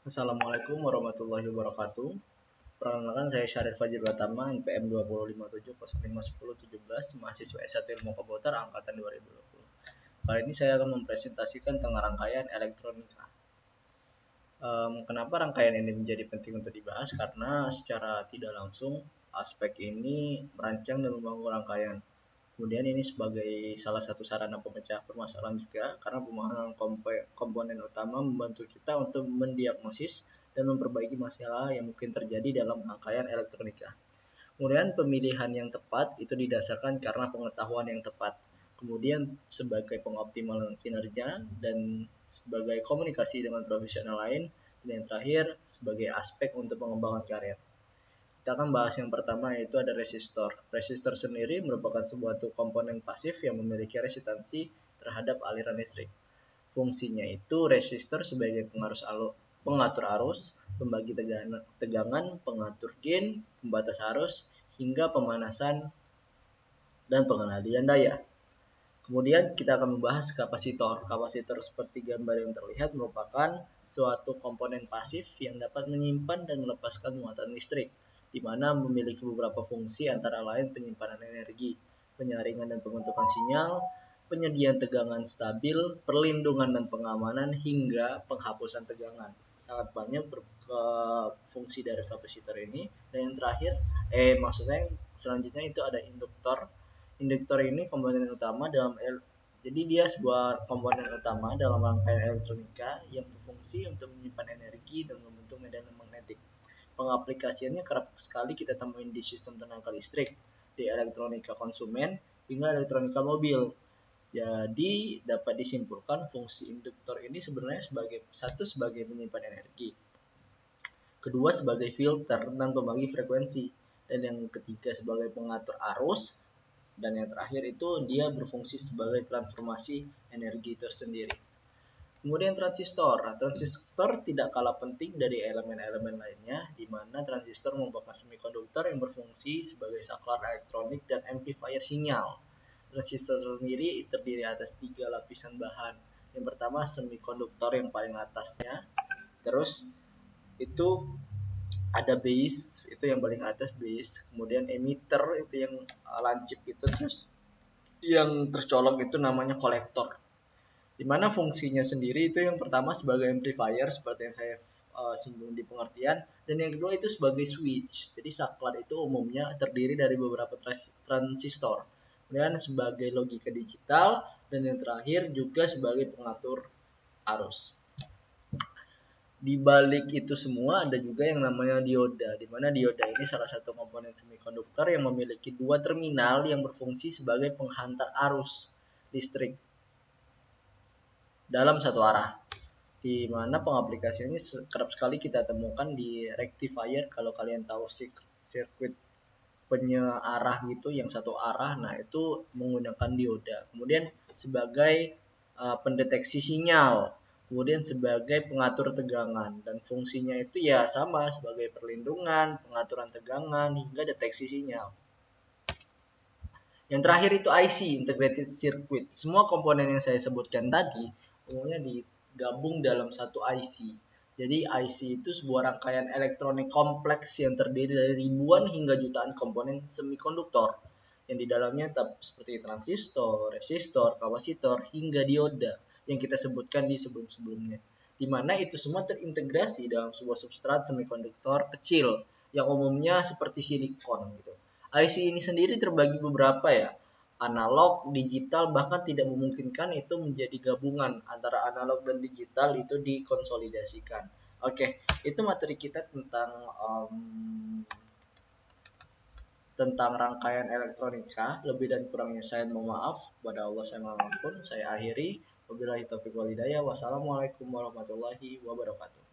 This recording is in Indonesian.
Assalamualaikum warahmatullahi wabarakatuh. Perkenalkan saya Syarif Fajri Pratama, NPM 2057051017, mahasiswa S1 Ilmu Komputer angkatan 2020. Kali ini saya akan mempresentasikan tentang rangkaian elektronika. Kenapa rangkaian ini menjadi penting untuk dibahas? Karena secara tidak langsung aspek ini merancang dan membangun rangkaian. Kemudian ini sebagai salah satu sarana pemecah permasalahan juga, karena pemahaman komponen utama membantu kita untuk mendiagnosis dan memperbaiki masalah yang mungkin terjadi dalam rangkaian elektronika. Kemudian pemilihan yang tepat itu didasarkan karena pengetahuan yang tepat. Kemudian sebagai pengoptimalan kinerja dan sebagai komunikasi dengan profesional lain. Dan yang terakhir sebagai aspek untuk pengembangan karir. Kita akan bahas yang pertama, yaitu ada resistor. Resistor sendiri merupakan sebuah komponen pasif yang memiliki resistansi terhadap aliran listrik. Fungsinya itu resistor sebagai pengatur arus, pembagi tegangan, pengatur gain, pembatas arus, hingga pemanasan dan pengendalian daya. Kemudian kita akan membahas kapasitor. Kapasitor seperti gambar yang terlihat merupakan suatu komponen pasif yang dapat menyimpan dan melepaskan muatan listrik, di mana memiliki beberapa fungsi antara lain penyimpanan energi, penyaringan dan pembentukan sinyal, penyediaan tegangan stabil, perlindungan dan pengamanan, hingga penghapusan tegangan. Sangat banyak fungsi dari kapasitor ini. Dan yang terakhir, selanjutnya itu ada induktor. Induktor ini komponen utama jadi dia sebuah komponen utama dalam rangkaian elektronika yang berfungsi untuk menyimpan energi dan membentuk medan magnetik. Pengaplikasiannya kerap sekali kita temuin di sistem tenaga listrik, di elektronika konsumen, hingga elektronika mobil. Jadi dapat disimpulkan fungsi induktor ini sebenarnya sebagai menyimpan energi, kedua sebagai filter dan pembagi frekuensi, dan yang ketiga sebagai pengatur arus, dan yang terakhir itu dia berfungsi sebagai transformasi energi tersendiri. Kemudian transistor. Transistor tidak kalah penting dari elemen-elemen lainnya, di mana transistor merupakan semikonduktor yang berfungsi sebagai saklar elektronik dan amplifier sinyal. Transistor sendiri terdiri atas 3 lapisan bahan. Yang pertama semikonduktor yang paling atasnya, terus itu ada base, itu yang paling atas base, kemudian emitter itu yang lancip itu, terus yang tercolok itu namanya kolektor. Dimana fungsinya sendiri itu yang pertama sebagai amplifier seperti yang saya singgung di pengertian, dan yang kedua itu sebagai switch. Jadi saklar itu umumnya terdiri dari beberapa transistor, kemudian sebagai logika digital, dan yang terakhir juga sebagai pengatur arus. Di balik itu semua ada juga yang namanya dioda, di mana dioda ini salah satu komponen semikonduktor yang memiliki 2 terminal yang berfungsi sebagai penghantar arus listrik dalam satu arah, di mana pengaplikasiannya kerap sekali kita temukan di rectifier. Kalau kalian tahu sirkuit penyearah gitu yang satu arah, nah itu menggunakan dioda. Kemudian sebagai pendeteksi sinyal, kemudian sebagai pengatur tegangan, dan fungsinya itu ya sama sebagai perlindungan, pengaturan tegangan, hingga deteksi sinyal. Yang terakhir itu IC, Integrated Circuit. Semua komponen yang saya sebutkan tadi umumnya digabung dalam satu IC. Jadi IC itu sebuah rangkaian elektronik kompleks yang terdiri dari ribuan hingga jutaan komponen semikonduktor, yang di dalamnya seperti transistor, resistor, kapasitor, hingga dioda yang kita sebutkan di sebelum-sebelumnya. Di mana itu semua terintegrasi dalam sebuah substrat semikonduktor kecil yang umumnya seperti silikon gitu. IC ini sendiri terbagi beberapa ya, analog, digital, bahkan tidak memungkinkan itu menjadi gabungan antara analog dan digital, itu dikonsolidasikan. Oke, itu materi kita tentang rangkaian elektronika. Lebih dan kurangnya saya mohon maaf, kepada Allah saya mohon ampun. Saya akhiri, wabillahi taufiq wal hidayah. Wassalamualaikum warahmatullahi wabarakatuh.